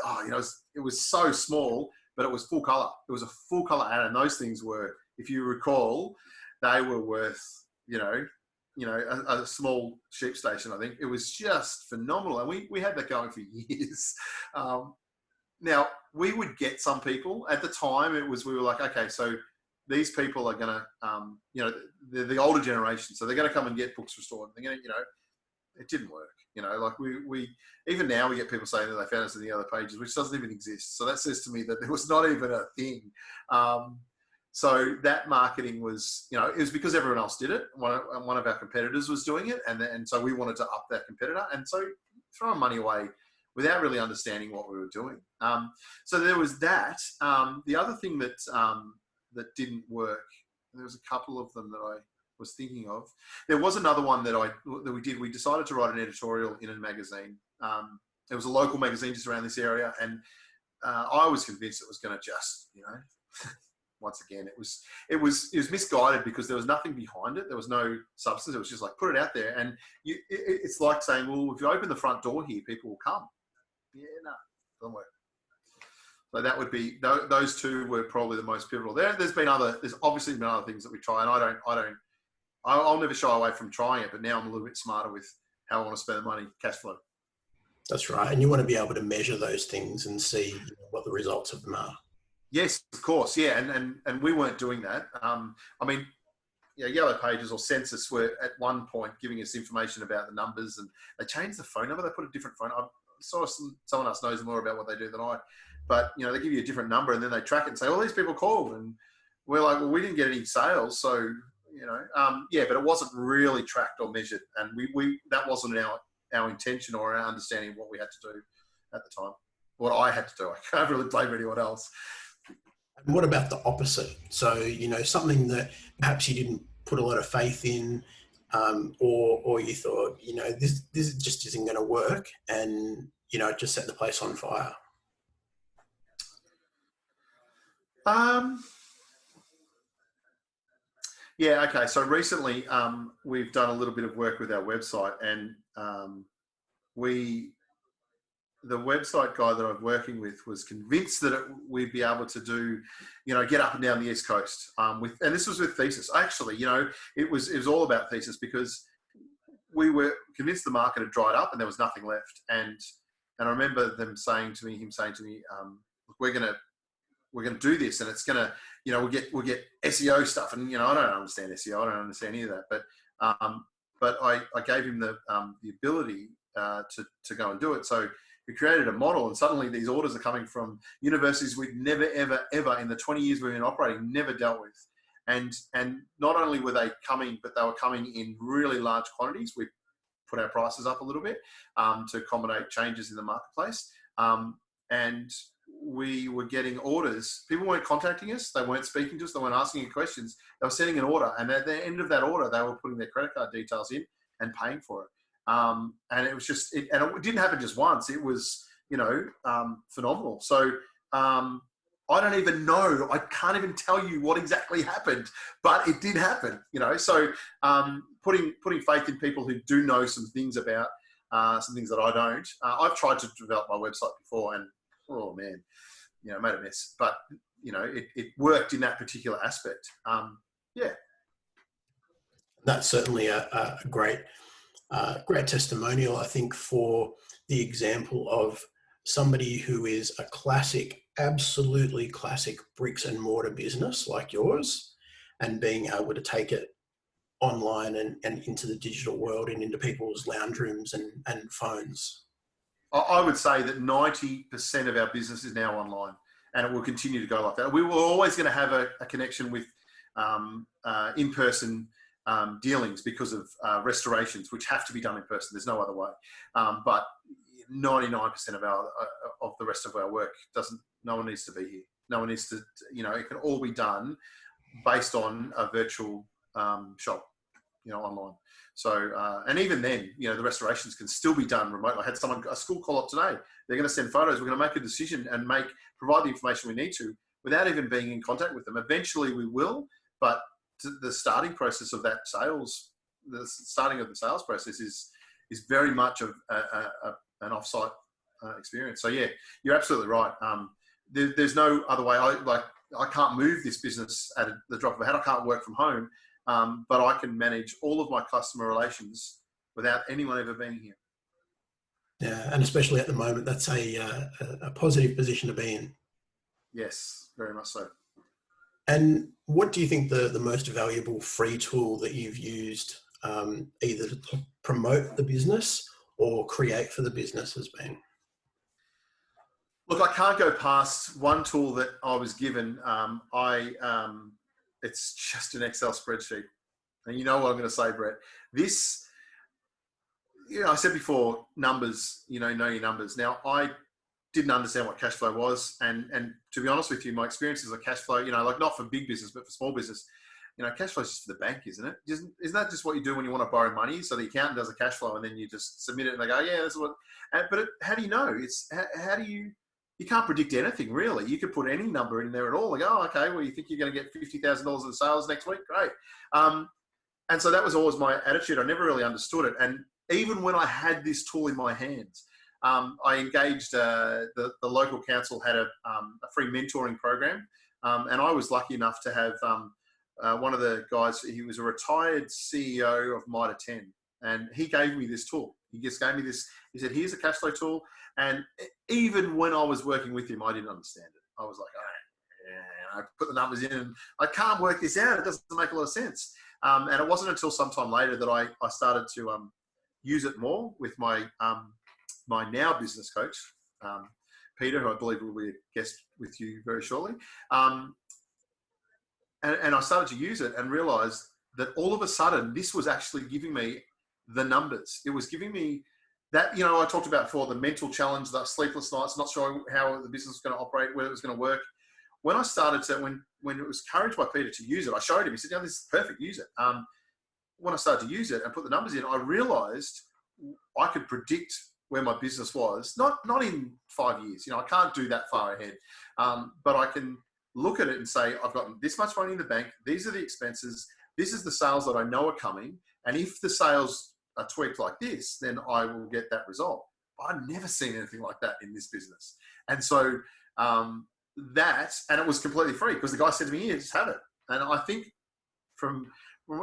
it was so small, but it was full color. It was a full color ad, and those things were, if you recall, they were worth, a small sheep station, I think. It was just phenomenal. And we had that going for years. Now, we would get some people. At the time, we were like, okay, so these people are going to, they're the older generation, so they're going to come and get books restored. They're going to, it didn't work. Like we even now we get people saying that they found us in the Yellow Pages, which doesn't even exist. So that says to me that there was not even a thing. So that marketing was, it was because everyone else did it. One of our competitors was doing it, and so we wanted to up that competitor, and so throwing money away without really understanding what we were doing. So there was that. The other thing that didn't work, there was a couple of them that I was thinking of. There was another one that we did. We decided to write an editorial in a magazine. It was a local magazine just around this area, and I was convinced it was going to just, once again, it was misguided because there was nothing behind it. There was no substance. It was just like, put it out there, and it's like saying, well, if you open the front door here, people will come. Yeah, no, doesn't work. So that would be, those two were probably the most pivotal. There's obviously been other things that we try, and I'll never shy away from trying it, but now I'm a little bit smarter with how I want to spend the money, cash flow. That's right. And you want to be able to measure those things and see what the results of them are. Yes, of course. Yeah. And we weren't doing that. Yellow Pages or Census were at one point giving us information about the numbers, and they changed the phone number. They put a different phone. I saw someone else knows more about what they do than I, but they give you a different number, and then they track it and say, these people called, and we're like, well, we didn't get any sales. So, but it wasn't really tracked or measured, and we that wasn't our intention or our understanding of what we had to do at the time. What I had to do. I can't really blame anyone else. And what about the opposite? So, something that perhaps you didn't put a lot of faith in, or you thought, this just isn't going to work, and, it just set the place on fire. Yeah, okay. So recently we've done a little bit of work with our website, and the website guy that I'm working with was convinced that we'd be able to do, get up and down the East Coast and this was with Thesis. Actually, it was all about Thesis, because we were convinced the market had dried up and there was nothing left. And I remember him saying to me, we're going to do this, and it's going to, we'll get SEO stuff. And, I don't understand SEO. I don't understand any of that. But I gave him the ability to go and do it. So we created a model, and suddenly these orders are coming from universities we'd never, ever, ever in the 20 years we've been operating, never dealt with. And not only were they coming, but they were coming in really large quantities. We put our prices up a little bit to accommodate changes in the marketplace. And we were getting orders. People weren't contacting us. They weren't speaking to us. They weren't asking any questions. They were sending an order. And at the end of that order, they were putting their credit card details in and paying for it. And it was just, and it didn't happen just once. It was, phenomenal. So I don't even know. I can't even tell you what exactly happened, but it did happen, So putting faith in people who do know some things about some things that I don't. I've tried to develop my website before, and oh man, made a mess. But it worked in that particular aspect. Yeah. That's certainly a great testimonial, I think, for the example of somebody who is a classic, absolutely classic bricks and mortar business like yours, and being able to take it online and into the digital world and into people's lounge rooms and phones. I would say that 90% of our business is now online, and it will continue to go like that. We were always going to have a connection with in-person dealings because of restorations, which have to be done in person. There's no other way. But 99% of the rest of our work no one needs to be here. No one needs to, it can all be done based on a virtual shop, online. So, and even then, the restorations can still be done remotely. I had a school call up today. They're going to send photos. We're going to make a decision and provide the information we need to without even being in contact with them. Eventually we will, but the starting process of that the starting of the sales process is very much of an offsite experience. So yeah, you're absolutely right. There's no other way. I can't move this business at the drop of a hat. I can't work from home, but I can manage all of my customer relations without anyone ever being here. Yeah, and especially at the moment, that's a positive position to be in. Yes, very much so. And what do you think the most valuable free tool that you've used, either to promote the business or create for the business, has been? Look, I can't go past one tool that I was given. It's just an Excel spreadsheet. And you know what I'm going to say, Brett. This, I said before, numbers, know your numbers. Now, I didn't understand what cash flow was. And to be honest with you, my experience as a cash flow, not for big business, but for small business, cash flow is just for the bank, isn't it? Isn't that just what you do when you want to borrow money? So the accountant does a cash flow and then you just submit it and they go, yeah, that's what. But how do you know? How do you can't predict anything really. You could put any number in there at all. Like, oh, okay, well, you think you're going to get $50,000 in sales next week? Great. And so that was always my attitude. I never really understood it. And even when I had this tool in my hands, I engaged the local council had a free mentoring program. And I was lucky enough to have one of the guys, he was a retired CEO of Mitre 10. And he gave me this tool. He just gave me this. He said, here's a cash flow tool. And even when I was working with him, I didn't understand it. I was like, all right, I put the numbers in and I can't work this out. It doesn't make a lot of sense. And it wasn't until sometime later that I started to use it more with my my now business coach, Peter, who I believe will be a guest with you very shortly. And I started to use it and realized that all of a sudden, this was actually giving me the numbers. It was giving me that, I talked about before, the mental challenge, the sleepless nights, not sure how the business was going to operate, whether it was going to work. When I started to, when it was encouraged by Peter to use it, I showed him, he said, this is perfect, use it. When I started to use it and put the numbers in, I realized I could predict where my business was, not in 5 years. I can't do that far ahead, but I can look at it and say, I've got this much money in the bank. These are the expenses. This is the sales that I know are coming. And if the sales are tweaked like this, then I will get that result. I've never seen anything like that in this business. And so and it was completely free because the guy said to me, just have it. And I think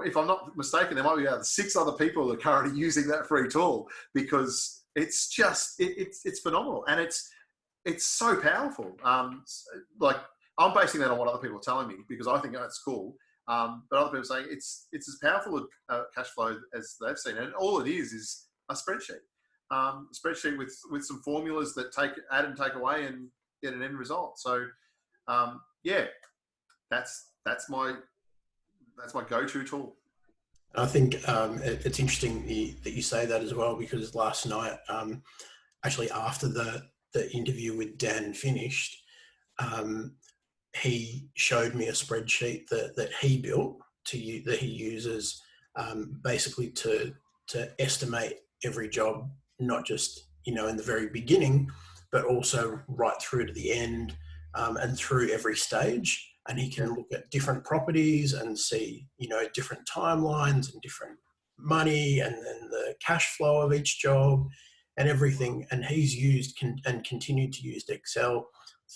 if I'm not mistaken, there might be about 6 other people that are currently using that free tool because it's just, it's phenomenal. And it's so powerful. Like I'm basing that on what other people are telling me because I think that's cool. But other people are saying it's as powerful a cash flow as they've seen. And all it is a spreadsheet. Spreadsheet with some formulas that add and take away and get an end result. So that's my go-to tool. I think it's interesting that you say that as well, because last night, actually after the interview with Dan finished, he showed me a spreadsheet that he built that he uses basically to estimate every job, not just in the very beginning, but also right through to the end and through every stage. And he can look at different properties and see, different timelines and different money and then the cash flow of each job and everything. And he's used and continued to use Excel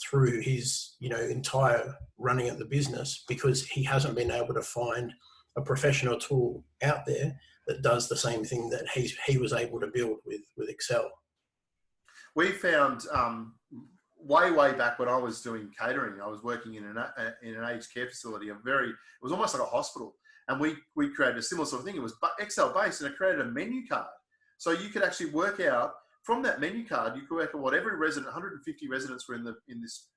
through his, entire running of the business because he hasn't been able to find a professional tool out there that does the same thing that he was able to build with Excel. We found way back when I was doing catering, I was working in an aged care facility. It was almost like a hospital, and we created a similar sort of thing. It was Excel based, and it created a menu card, so you could actually work out from that menu card. You could work out what every resident, 150 residents were in this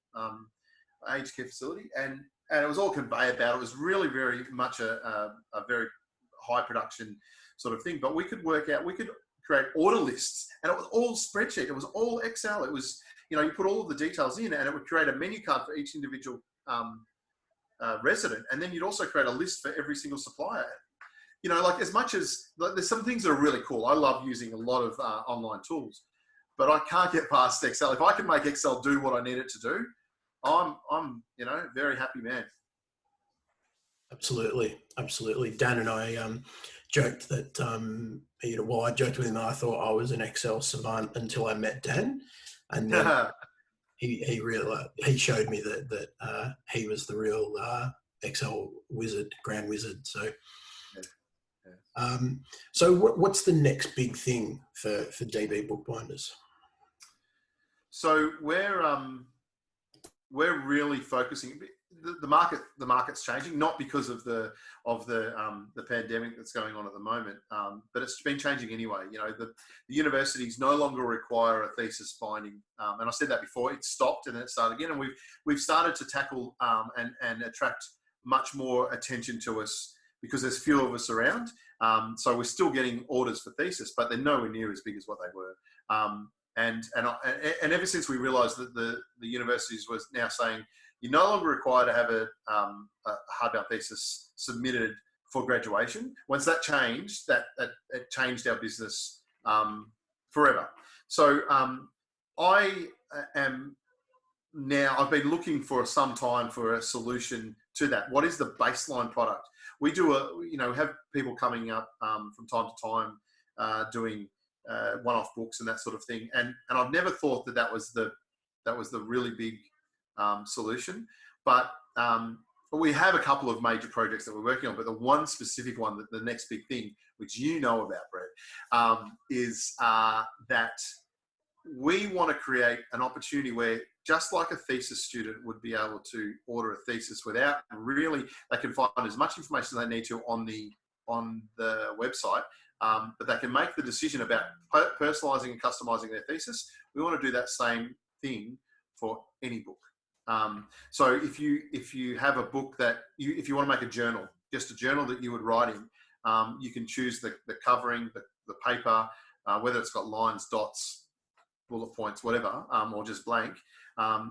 aged care facility, and it was all conveyor belt. It was really very much a very high production sort of thing. But we could create order lists, and it was all spreadsheet. It was all Excel. It was, you put all of the details in, and it would create a menu card for each individual resident, and then you'd also create a list for every single supplier. As much as there's some things that are really cool. I love using a lot of online tools, but I can't get past Excel. If I can make Excel do what I need it to do, I'm very happy man. Absolutely. Dan and I joked that I joked with him that I thought I was an Excel savant until I met Dan, and then he showed me that he was the real Excel wizard, grand wizard. So. So what's the next big thing for DB Bookbinders? So we're really focusing. The market's changing, not because of the pandemic that's going on at the moment, but it's been changing anyway. The universities no longer require a thesis binding, and I said that before. It stopped and then it started again, and we've started to tackle and attract much more attention to us because there's fewer of us around. So we're still getting orders for thesis, but they're nowhere near as big as what they were. And ever since we realised that the universities was now saying you're no longer required to have a hardbound thesis submitted for graduation. Once that changed, it changed our business forever. So I've been looking for some time for a solution to that. What is the baseline product? We do have people coming up from time to time doing one-off books and that sort of thing. And I've never thought that was the really big solution. But we have a couple of major projects that we're working on. But the one specific one, the next big thing, which you know about, Brett, is that we want to create an opportunity where, just like a thesis student would be able to order a thesis without really, they can find as much information as they need to on the website, but they can make the decision about personalizing and customizing their thesis. We want to do that same thing for any book. So if you have a book if you want to make a journal, just a journal that you would write in, you can choose the covering, the paper, whether it's got lines, dots, bullet points, whatever, or just blank.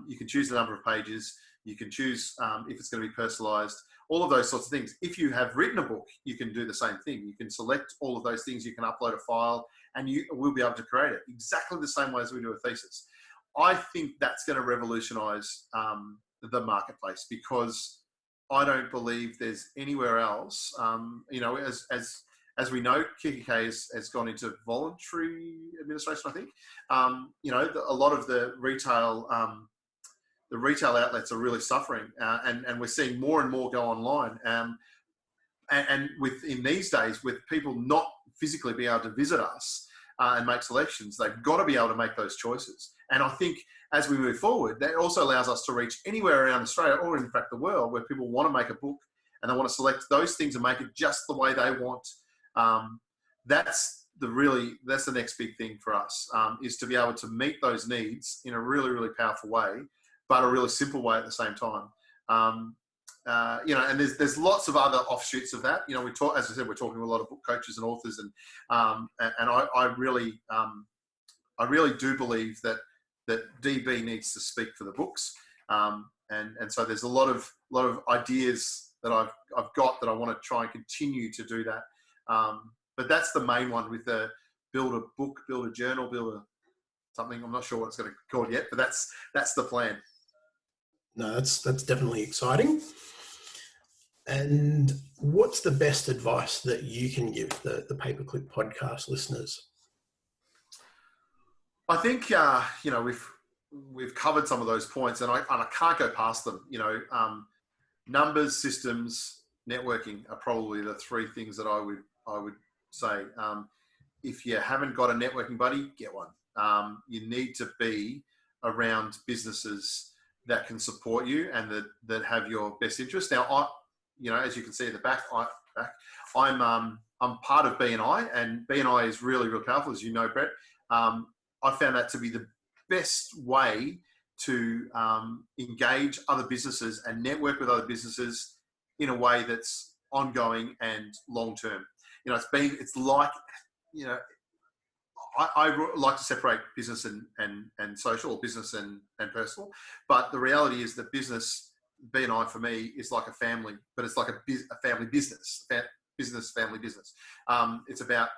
You can choose the number of pages. You can choose if it's going to be personalized, all of those sorts of things. If you have written a book, you can do the same thing. You can select all of those things. You can upload a file, and you will be able to create it exactly the same way as we do a thesis. I think that's going to revolutionize the marketplace, because I don't believe there's anywhere else. As we know, KKK has gone into voluntary administration, I think. A lot of the retail outlets are really suffering, and we're seeing more and more go online. And in these days, with people not physically being able to visit us and make selections, they've got to be able to make those choices. And I think as we move forward, that also allows us to reach anywhere around Australia, or in fact the world, where people want to make a book and they want to select those things and make it just the way they want. That's the next big thing for us, is to be able to meet those needs in a really, really powerful way, but a really simple way at the same time. And there's lots of other offshoots of that. As I said, we're talking to a lot of book coaches and authors, and I really do believe that DB needs to speak for the books. And so there's a lot of ideas that I've got that I want to try and continue to do that. But that's the main one, with the build a book, build a journal, build a something. I'm not sure what it's going to be called yet, but that's the plan. No, that's definitely exciting. And what's the best advice that you can give the Paperclip podcast listeners? I think we've covered some of those points, and I can't go past them. Numbers, systems, networking are probably the three things that I would say. If you haven't got a networking buddy, get one. You need to be around businesses that can support you and that have your best interest. Now, as you can see at the back, I'm part of BNI, and BNI is really, real powerful, as you know, Brett. I found that to be the best way to engage other businesses and network with other businesses in a way that's ongoing and long term. I like to separate business and social, or business and personal. But the reality is that business, BNI for me, is like a family, but it's like a family business, family business. It's about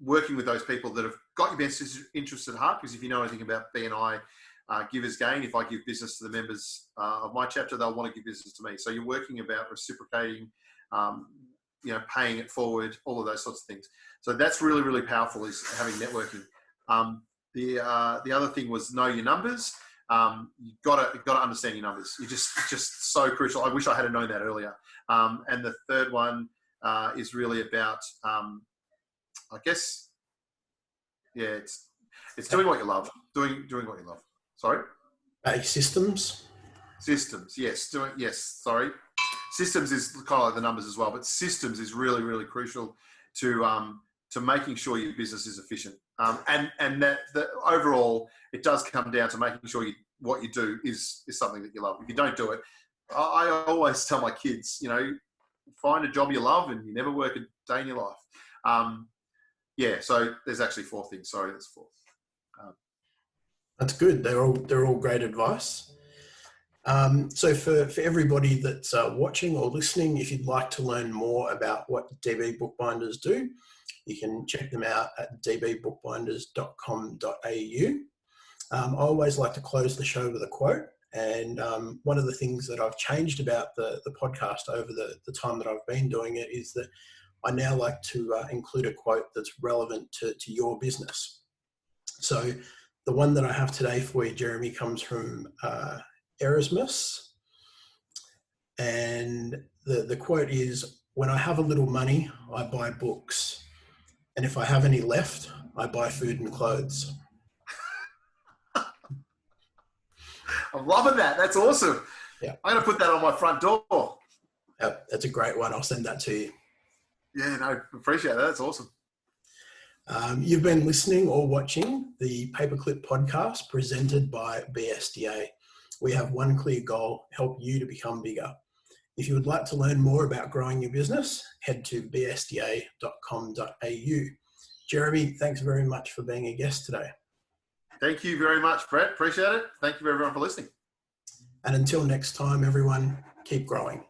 working with those people that have got your best interests at heart, because if you know anything about BNI, givers gain. If I give business to the members of my chapter, they'll want to give business to me. So you're working about reciprocating, paying it forward, all of those sorts of things. So that's really, really powerful, is having networking. The other thing was know your numbers. You've got to understand your numbers. It's just so crucial. I wish I had known that earlier. And the third one is really about, it's doing what you love. Doing what you love. Sorry? Systems. Systems, yes. Sorry. Systems is kind of like the numbers as well, but systems is really, really crucial to making sure your business is efficient. And that overall, it does come down to making sure what you do is something that you love. If you don't do it, I always tell my kids, find a job you love and you never work a day in your life. So there's actually 4 things. Sorry, there's 4. That's good. They're all great advice. So for everybody that's watching or listening, if you'd like to learn more about what DB Bookbinders do, you can check them out at dbbookbinders.com.au. I always like to close the show with a quote. And one of the things that I've changed about the podcast over the time that I've been doing it is that I now like to include a quote that's relevant to your business. So the one that I have today for you, Jeremy, comes from Erasmus. And the quote is, "When I have a little money, I buy books. And if I have any left, I buy food and clothes." I'm loving that. That's awesome. Yeah. I'm going to put that on my front door. Yep, that's a great one. I'll send that to you. Yeah, no, appreciate that. That's awesome. You've been listening or watching the Paperclip Podcast presented by BSDA. We have one clear goal: help you to become bigger. If you would like to learn more about growing your business, head to bsda.com.au. Jeremy, thanks very much for being a guest today. Thank you very much, Brett. Appreciate it. Thank you everyone for listening. And until next time, everyone, keep growing.